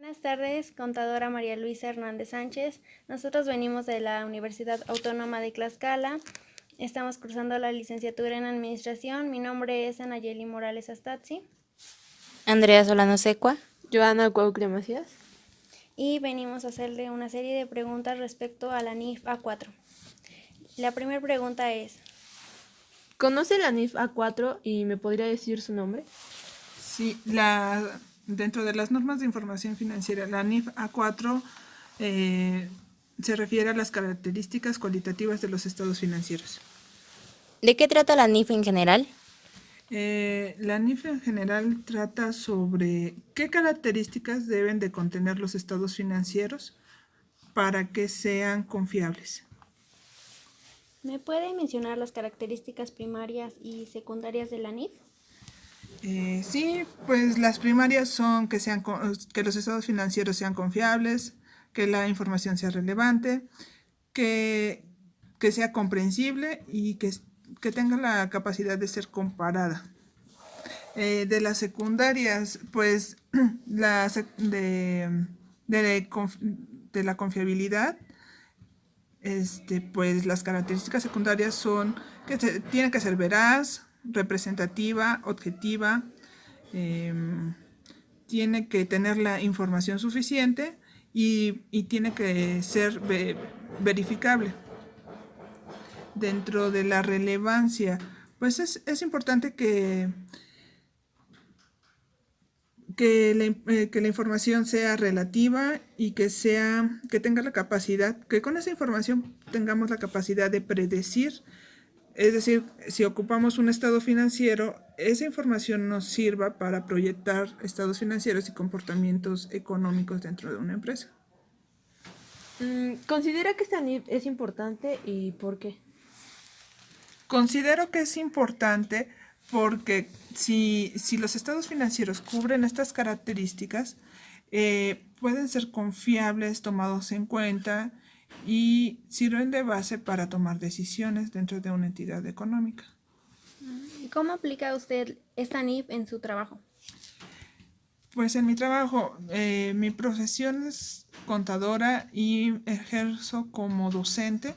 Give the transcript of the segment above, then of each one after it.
Buenas tardes, contadora María Luisa Hernández Sánchez. Nosotros venimos de la Universidad Autónoma de Tlaxcala. Estamos cursando la licenciatura en Administración. Mi nombre es Anayeli Morales Astatzi. Andrea Solano Secua. Joana Cuaucle Macías. Y venimos a hacerle una serie de preguntas respecto a la NIF A4. La primera pregunta es: ¿Conoce la NIF A4 y me podría decir su nombre? Sí, dentro de las normas de información financiera, la NIF A4 se refiere a las características cualitativas de los estados financieros. ¿De qué trata la NIF en general? La NIF en general trata sobre qué características deben de contener los estados financieros para que sean confiables. ¿me puede mencionar las características primarias y secundarias de la NIF? Sí, pues las primarias son que los estados financieros sean confiables, que la información sea relevante, que sea comprensible y que tenga la capacidad de ser comparada. De las secundarias, pues de la confiabilidad, pues las características secundarias son que tiene que ser veraz, representativa, objetiva, tiene que tener la información suficiente y tiene que ser verificable. Dentro de la relevancia, pues es importante que la información sea relativa y que tenga la capacidad, que con esa información tengamos la capacidad de predecir. Es decir, si ocupamos un estado financiero, esa información nos sirva para proyectar estados financieros y comportamientos económicos dentro de una empresa. ¿Considera que esta NIF es importante y por qué? Considero que es importante porque si los estados financieros cubren estas características, pueden ser confiables, tomados en cuenta y sirven de base para tomar decisiones dentro de una entidad económica. ¿Cómo aplica usted esta NIF en su trabajo? Pues en mi trabajo, mi profesión es contadora y ejerzo como docente.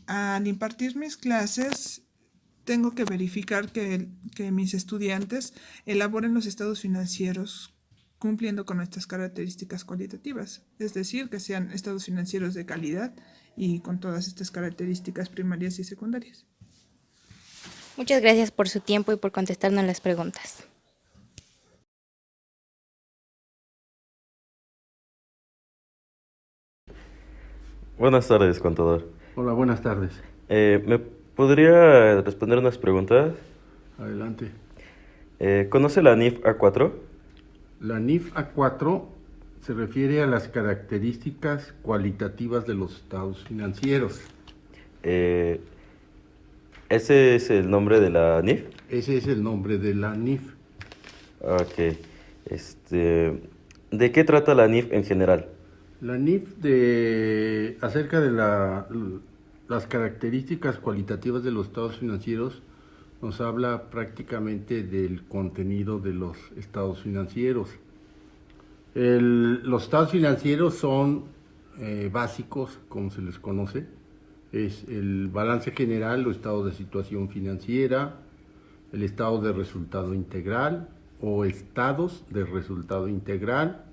Al impartir mis clases, tengo que verificar que mis estudiantes elaboren los estados financieros cumpliendo con estas características cualitativas, es decir, que sean estados financieros de calidad y con todas estas características primarias y secundarias. Muchas gracias por su tiempo y por contestarnos las preguntas. Buenas tardes, contador. Hola, buenas tardes. ¿Me podría responder unas preguntas? Adelante. ¿Conoce la NIF A4? La NIF A4 se refiere a las características cualitativas de los estados financieros. ¿Ese es el nombre de la NIF? Ese es el nombre de la NIF. Ok. ¿De qué trata la NIF en general? La NIF acerca de las características cualitativas de los estados financieros nos habla prácticamente del contenido de los estados financieros. Los estados financieros son básicos, como se les conoce. Es el balance general o estado de situación financiera, el estado de resultado integral o estados de resultado integral,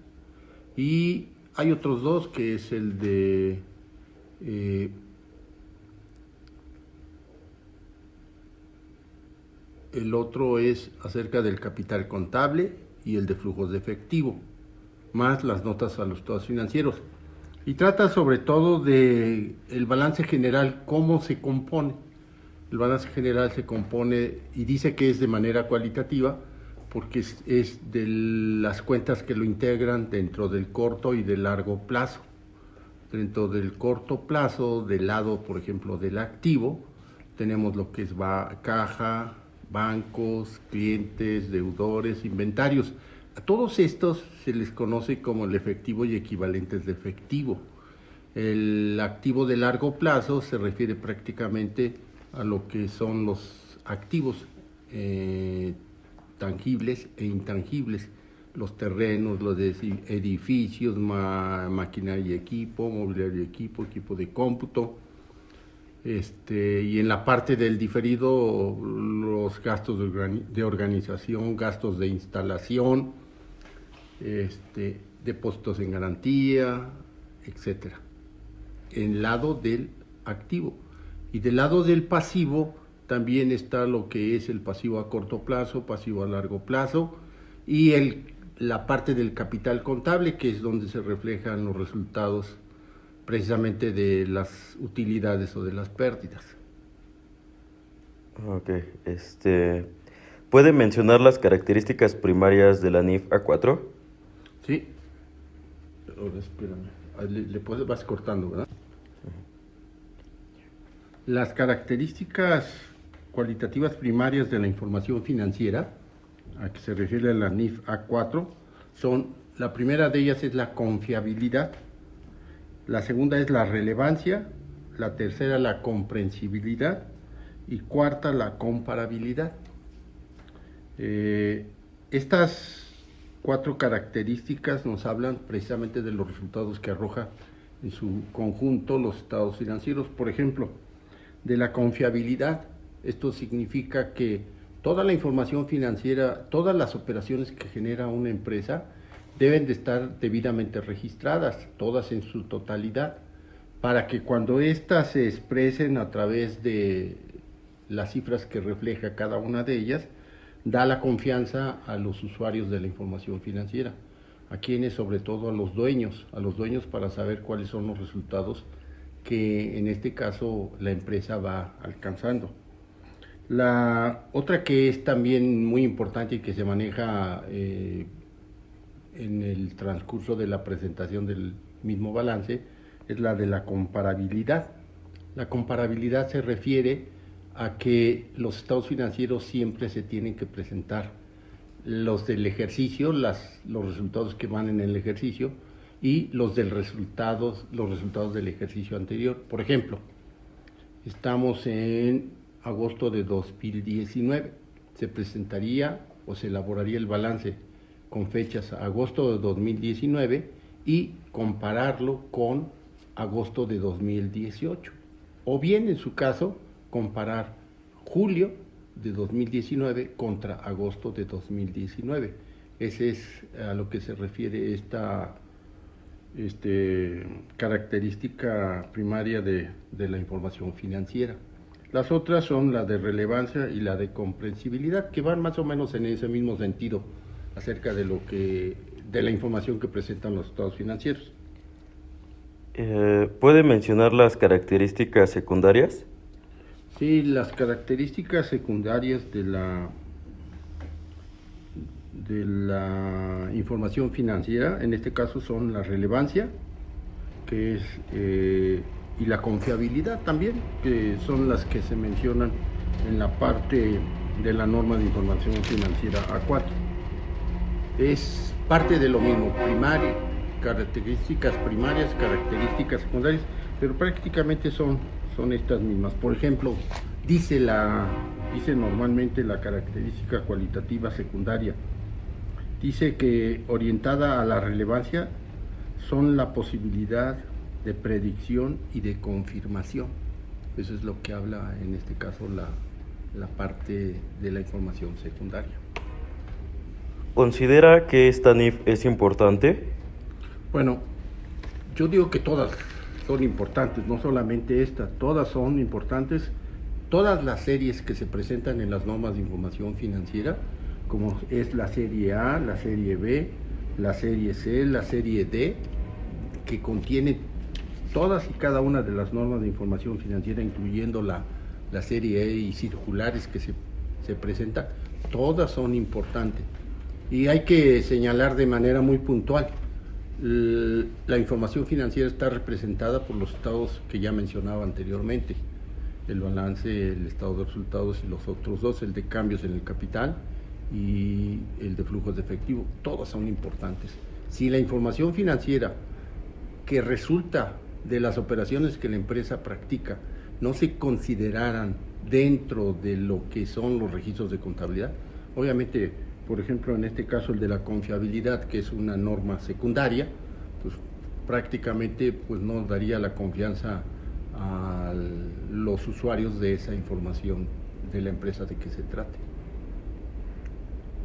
y hay otros dos, que es el de el otro es acerca del capital contable y el de flujos de efectivo, más las notas a los estados financieros. Y trata sobre todo de el balance general, cómo se compone. El balance general se compone y dice que es de manera cualitativa porque es de las cuentas que lo integran dentro del corto y del largo plazo. Dentro del corto plazo, del lado, por ejemplo, del activo, tenemos lo que es caja, bancos, clientes, deudores, inventarios. A todos estos se les conoce como el efectivo y equivalentes de efectivo. El activo de largo plazo se refiere prácticamente a lo que son los activos tangibles e intangibles. los terrenos, los edificios, maquinaria y equipo, mobiliario y equipo de cómputo. Y en la parte del diferido, los gastos de organización, gastos de instalación, depósitos en garantía, etcétera. En lado del activo. Y del lado del pasivo también está lo que es el pasivo a corto plazo, pasivo a largo plazo y la parte del capital contable, que es donde se reflejan los resultados precisamente de las utilidades o de las pérdidas. Ok, ¿puede mencionar las características primarias de la NIF A4? Sí. Ahora espérame. Vas cortando, ¿verdad? Las características cualitativas primarias de la información financiera, a que se refiere la NIF A4, la primera de ellas es la confiabilidad, la segunda es la relevancia, la tercera la comprensibilidad y cuarta la comparabilidad. Estas 4 características nos hablan precisamente de los resultados que arroja en su conjunto los estados financieros. Por ejemplo, de la confiabilidad, esto significa que toda la información financiera, todas las operaciones que genera una empresa deben de estar debidamente registradas, todas en su totalidad, para que cuando éstas se expresen a través de las cifras que refleja cada una de ellas, da la confianza a los usuarios de la información financiera, a quienes, sobre todo a los dueños para saber cuáles son los resultados que en este caso la empresa va alcanzando. La otra que es también muy importante y que se maneja en el transcurso de la presentación del mismo balance es la de la comparabilidad. La comparabilidad se refiere a que los estados financieros siempre se tienen que presentar los del ejercicio, los resultados que van en el ejercicio y los resultados del ejercicio anterior. Por ejemplo, estamos en agosto de 2019, se presentaría o se elaboraría el balance con fechas agosto de 2019 y compararlo con agosto de 2018, o bien en su caso comparar julio de 2019 contra agosto de 2019. Ese es a lo que se refiere esta característica primaria de la información financiera. Las otras son la de relevancia y la de comprensibilidad, que van más o menos en ese mismo sentido acerca de la información que presentan los estados financieros. ¿Puede mencionar las características secundarias? Sí, las características secundarias de la información financiera, en este caso son la relevancia, que es, y la confiabilidad también, que son las que se mencionan en la parte de la norma de información financiera A4. Es parte de lo mismo, características primarias, características secundarias, pero prácticamente son estas mismas. Por ejemplo, dice normalmente la característica cualitativa secundaria, dice que orientada a la relevancia son la posibilidad de predicción y de confirmación. Eso es lo que habla en este caso la parte de la información secundaria. ¿Considera que esta NIF es importante? Bueno, yo digo que todas son importantes, no solamente esta, todas son importantes. Todas las series que se presentan en las normas de información financiera, como es la serie A, la serie B, la serie C, la serie D, que contiene todas y cada una de las normas de información financiera, incluyendo la serie E y circulares que se presentan, todas son importantes. Y hay que señalar de manera muy puntual, la información financiera está representada por los estados que ya mencionaba anteriormente, el balance, el estado de resultados y los otros dos, el de cambios en el capital y el de flujos de efectivo, todos son importantes. Si la información financiera que resulta de las operaciones que la empresa practica no se consideraran dentro de lo que son los registros de contabilidad, obviamente por ejemplo, en este caso el de la confiabilidad, que es una norma secundaria, pues prácticamente pues no daría la confianza a los usuarios de esa información de la empresa de que se trate.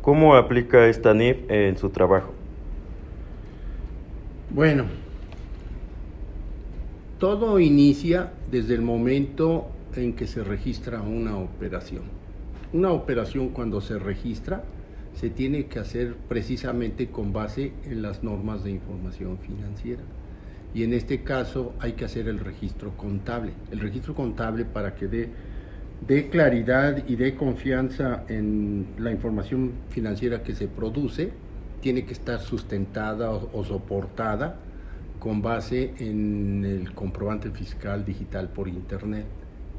¿Cómo aplica esta NIF en su trabajo? Bueno, todo inicia desde el momento en que se registra una operación. Una operación, cuando se registra, se tiene que hacer precisamente con base en las normas de información financiera. Y en este caso hay que hacer el registro contable. El registro contable, para que dé claridad y dé confianza en la información financiera que se produce, tiene que estar sustentada o soportada con base en el comprobante fiscal digital por internet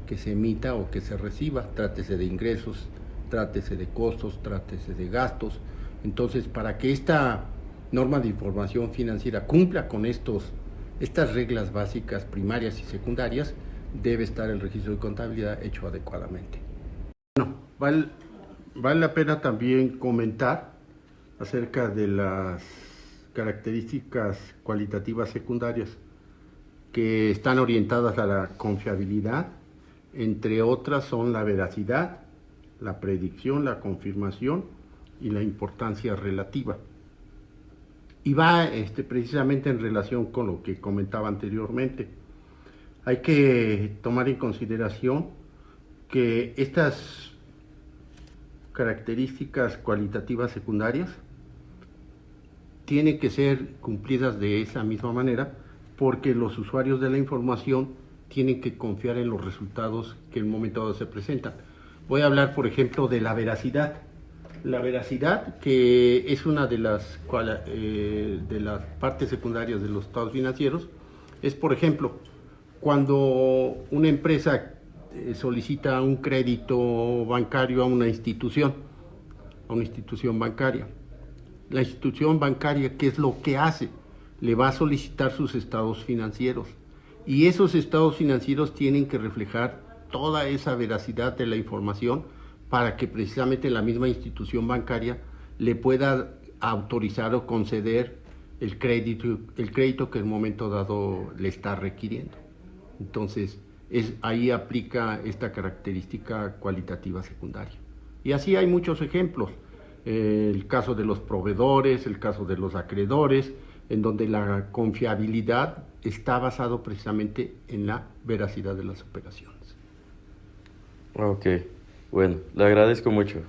que se emita o que se reciba, trátese de ingresos, trátese de costos, trátese de gastos. Entonces, para que esta norma de información financiera cumpla con estas reglas básicas primarias y secundarias, debe estar el registro de contabilidad hecho adecuadamente. Bueno, vale la pena también comentar acerca de las características cualitativas secundarias que están orientadas a la confiabilidad. Entre otras son la veracidad, la predicción, la confirmación y la importancia relativa. Y va precisamente en relación con lo que comentaba anteriormente. Hay que tomar en consideración que estas características cualitativas secundarias tienen que ser cumplidas de esa misma manera, porque los usuarios de la información tienen que confiar en los resultados que en un momento dado se presentan. Voy a hablar, por ejemplo, de la veracidad. La veracidad, que es una de las partes secundarias de los estados financieros, es, por ejemplo, cuando una empresa solicita un crédito bancario a una institución bancaria. La institución bancaria, ¿qué es lo que hace? Le va a solicitar sus estados financieros. Y esos estados financieros tienen que reflejar toda esa veracidad de la información para que precisamente la misma institución bancaria le pueda autorizar o conceder el crédito que en un momento dado le está requiriendo. Entonces, ahí aplica esta característica cualitativa secundaria. Y así hay muchos ejemplos. El caso de los proveedores, el caso de los acreedores, en donde la confiabilidad está basado precisamente en la veracidad de las operaciones. Ok, bueno, le agradezco mucho.